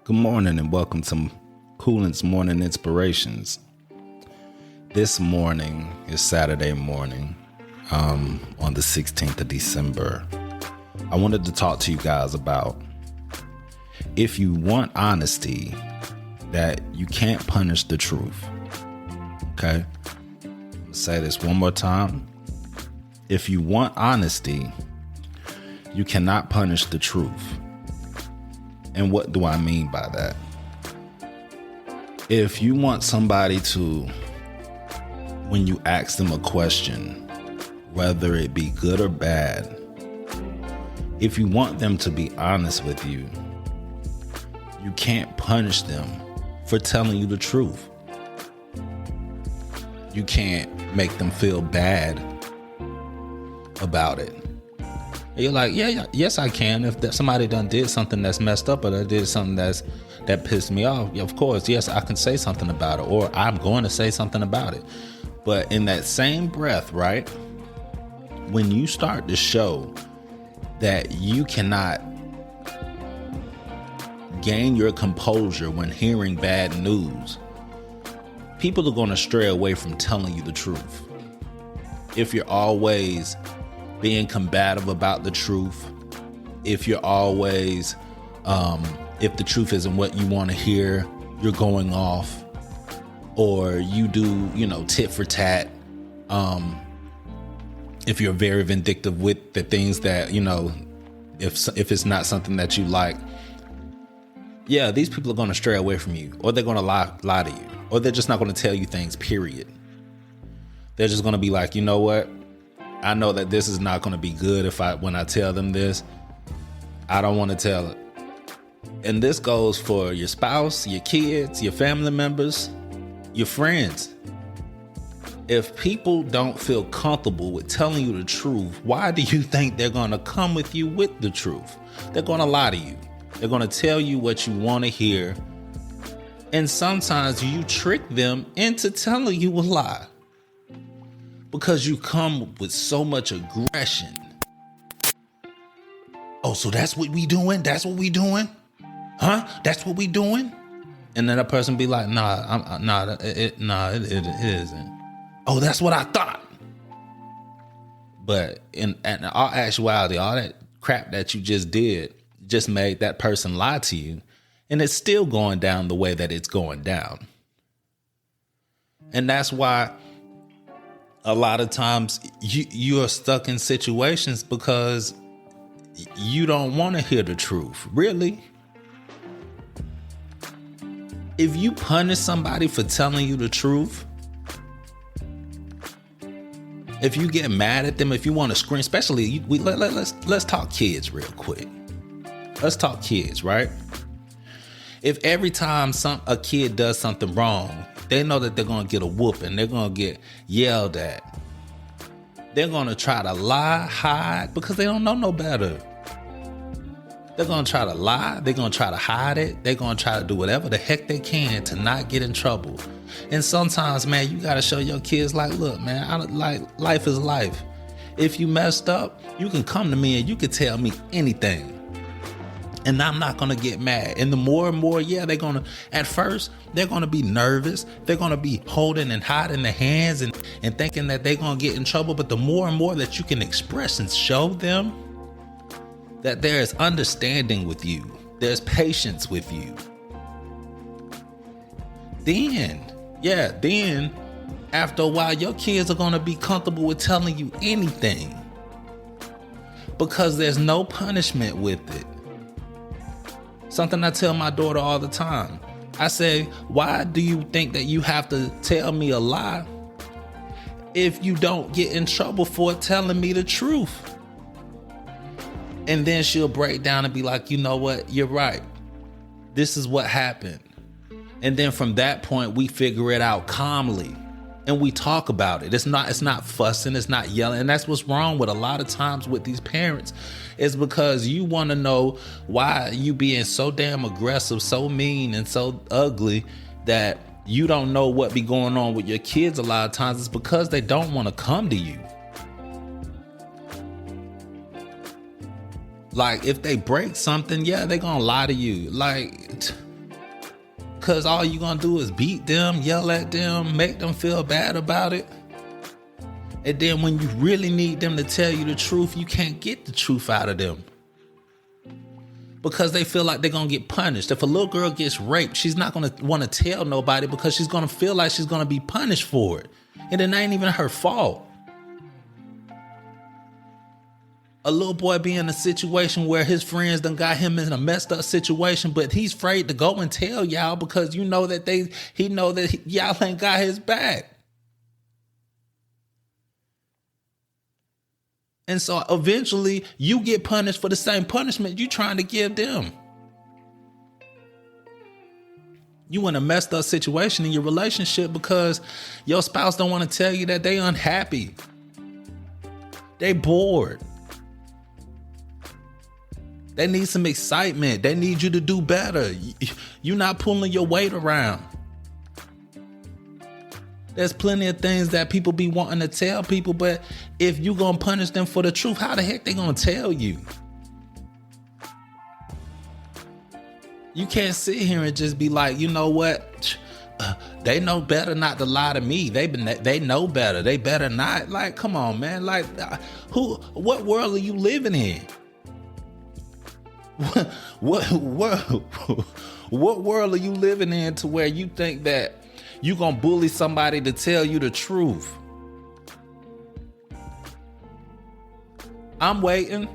Good morning and welcome to Coolant's Morning Inspirations. This morning is Saturday morning, on the 16th of December. I wanted to talk to you guys about if you want honesty, that you can't punish the truth. Okay? I'll say this one more time. If you want honesty, you cannot punish the truth. And what do I mean by that? If you want somebody to, when you ask them a question, whether it be good or bad, if you want them to be honest with you, you can't punish them for telling you the truth. You can't make them feel bad about it. You're like, yes, I can. If somebody done did something that's messed up, or they did something that pissed me off, of course, yes, I can say something about it, or I'm going to say something about it. But in that same breath, right, when you start to show that you cannot gain your composure when hearing bad news, people are going to stray away from telling you the truth. If you're always being combative about the truth, if you're always, if the truth isn't what you want to hear, you're going off, or you do, tit for tat. If you're very vindictive with the things that, if it's not something that you like, these people are going to stray away from you, or they're going to lie to you, or they're just not going to tell you things, period. They're just going to be like, you know what? I know that this is not going to be good when I tell them this. I don't want to tell it. And this goes for your spouse, your kids, your family members, your friends. If people don't feel comfortable with telling you the truth, why do you think they're going to come with you with the truth? They're going to lie to you. They're going to tell you what you want to hear. And sometimes you trick them into telling you a lie, because you come with so much aggression. Oh, so that's what we doing? That's what we doing? Huh? That's what we doing? And then a person be like, it isn't. Oh, that's what I thought. But in all actuality, all that crap that you just did just made that person lie to you. And it's still going down the way that it's going down. And that's why a lot of times you are stuck in situations because you don't want to hear the truth. Really? If you punish somebody for telling you the truth, if you get mad at them, if you want to scream, especially let's talk kids real quick. Let's talk kids, right? If every time a kid does something wrong, they know that they're going to get a whooping. They're going to get yelled at. They're going to try to lie, hide, because they don't know no better. They're going to try to lie. They're going to try to hide it. They're going to try to do whatever the heck they can to not get in trouble. And sometimes, man, you got to show your kids, like, look, man, life is life. If you messed up, you can come to me and you can tell me anything. And I'm not going to get mad. And the more and more, at first, they're going to be nervous. They're going to be holding and hiding their hands and thinking that they're going to get in trouble. But the more and more that you can express and show them that there is understanding with you, there's patience with you, then after a while, your kids are going to be comfortable with telling you anything, because there's no punishment with it. Something I tell my daughter all the time. I say, why do you think that you have to tell me a lie if you don't get in trouble for telling me the truth? And then she'll break down and be like, you know what? You're right. This is what happened. And then from that point, we figure it out calmly. And we talk about it. It's not fussing. It's not yelling. And that's what's wrong with a lot of times with these parents, is because you want to know why you being so damn aggressive, so mean, and so ugly that you don't know what be going on with your kids. A lot of times it's because they don't want to come to you. Like, if they break something, yeah, they're gonna lie to you. Like, because all you gonna do is beat them, yell at them, make them feel bad about it. And then when you really need them to tell you the truth, you can't get the truth out of them. Because they feel like they're going to get punished. If a little girl gets raped, she's not going to want to tell nobody because she's going to feel like she's going to be punished for it. And it ain't even her fault. A little boy be in a situation where his friends done got him in a messed up situation, but he's afraid to go and tell y'all because you know that he know that y'all ain't got his back. And so eventually you get punished for the same punishment you trying to give them. You in a messed up situation in your relationship because your spouse don't want to tell you that they unhappy. They bored. They need some excitement. They need you to do better. You're not pulling your weight around. There's plenty of things that people be wanting to tell people, but if you gonna punish them for the truth, how the heck they gonna tell you? You can't sit here and just be like, you know what? They know better not to lie to me. They know better. They better not. Like, come on, man. Like, what world are you living in? What world are you living in to where you think that you gonna bully somebody to tell you the truth? I'm waiting.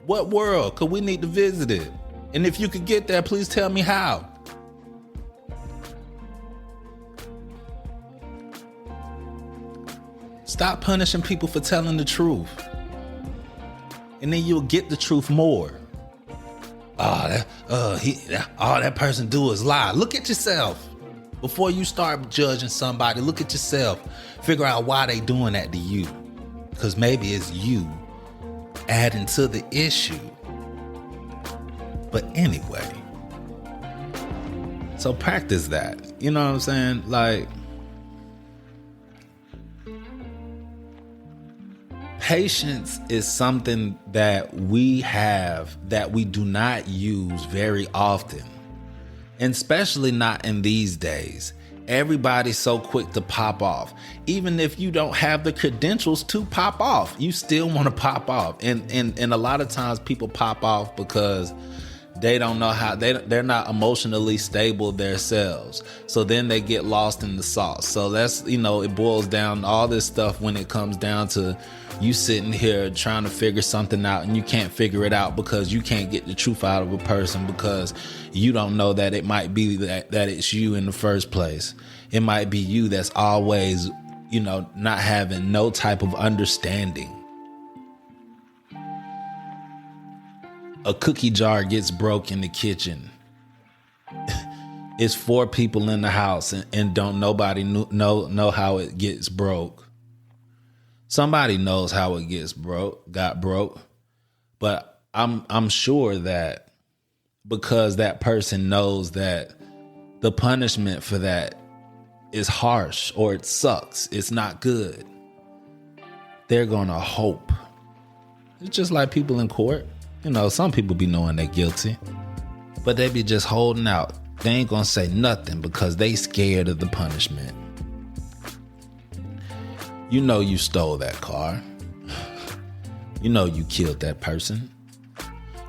What world? Cause we need to visit it. And if you could get there, please tell me how. Stop punishing people for telling the truth. And then you'll get the truth more. All that person do is lie. Look at yourself. Before you start judging somebody, look at yourself. Figure out why they doing that to you. Because maybe it's you adding to the issue. But anyway. So practice that. You know what I'm saying? Like, patience is something that we have that we do not use very often, and especially not in these days. Everybody's so quick to pop off. Even if you don't have the credentials to pop off, you still want to pop off. And a lot of times people pop off because they don't know how, they're not emotionally stable themselves. So then they get lost in the sauce. So that's, it boils down to all this stuff when it comes down to you sitting here trying to figure something out and you can't figure it out because you can't get the truth out of a person because you don't know that it might be that it's you in the first place. It might be you that's always, not having no type of understanding. A cookie jar gets broke in the kitchen. It's 4 people in the house and don't nobody know how it gets broke. Somebody knows how it got broke, but I'm sure that because that person knows that the punishment for that is harsh or it sucks, it's not good, they're gonna hope. It's just like people in court. Some people be knowing they're guilty, but they be just holding out. They ain't gonna say nothing because they scared of the punishment. You stole that car. You killed that person.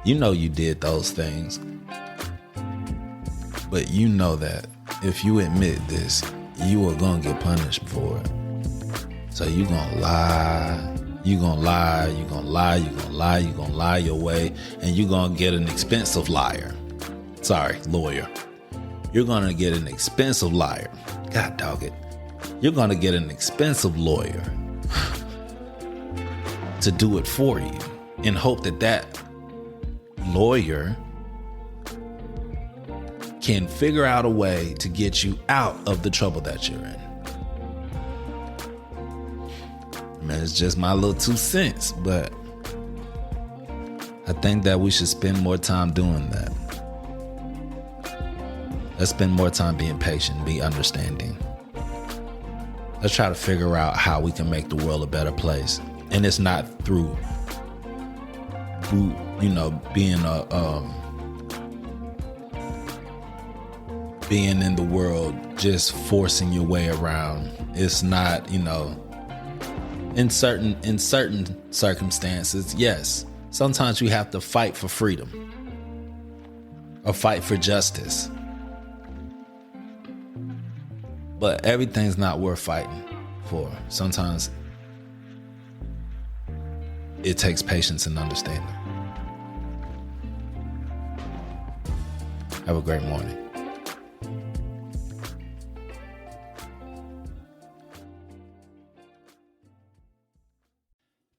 You did those things. But you know that if you admit this, you are going to get punished for it. So you're going to lie. You're going to lie. You're going to lie. You're going to lie. You're going to lie your way. And you're going to get an expensive lawyer. Lawyer. You're going to get an expensive liar. God dog it. You're going to get an expensive lawyer to do it for you and hope that lawyer can figure out a way to get you out of the trouble that you're in. Man, it's just my little 2 cents, but I think that we should spend more time doing that. Let's spend more time being patient, be understanding. Let's try to figure out how we can make the world a better place. And it's not through being being in the world, just forcing your way around. It's not, in certain circumstances, yes, sometimes you have to fight for freedom or fight for justice. But everything's not worth fighting for. Sometimes it takes patience and understanding. Have a great morning.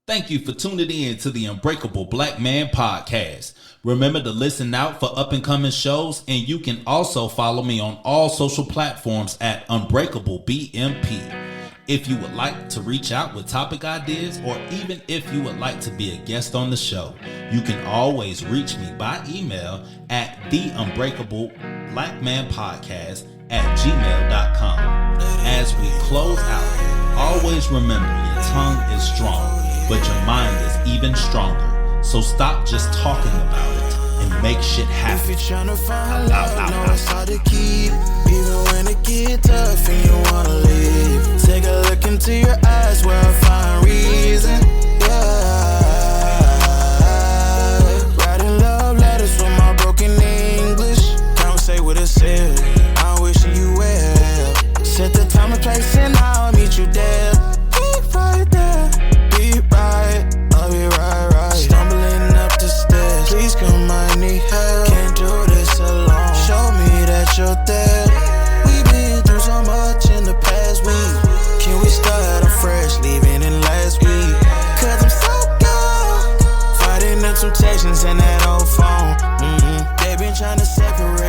Thank you for tuning in to the Unbreakable Black Man Podcast. Remember to listen out for up-and-coming shows, and you can also follow me on all social platforms at Unbreakable BMP. If you would like to reach out with topic ideas, or even if you would like to be a guest on the show, you can always reach me by email at theunbreakablepodcast@gmail.com. As we close out, always remember your tongue is strong, but your mind is even stronger. So stop just talking about it and make shit happen. If you're trying to find love, know it's hard to keep. Even when it get tough and you wanna leave, take a look into your eyes where I find reason. Yeah. Writing love letters from my broken English. Conversate with a self. I'm wishing you well. Set the time and place and I'll meet you there. Be right there. Be right. I'll be right. Stumbling up the stairs. Please come, I need help. Can't do this alone. Show me that you're there. We've been through so much in the past week. Can we start afresh, leaving in last week? Cause I'm so good. Fighting the temptations and that old phone. They been trying to separate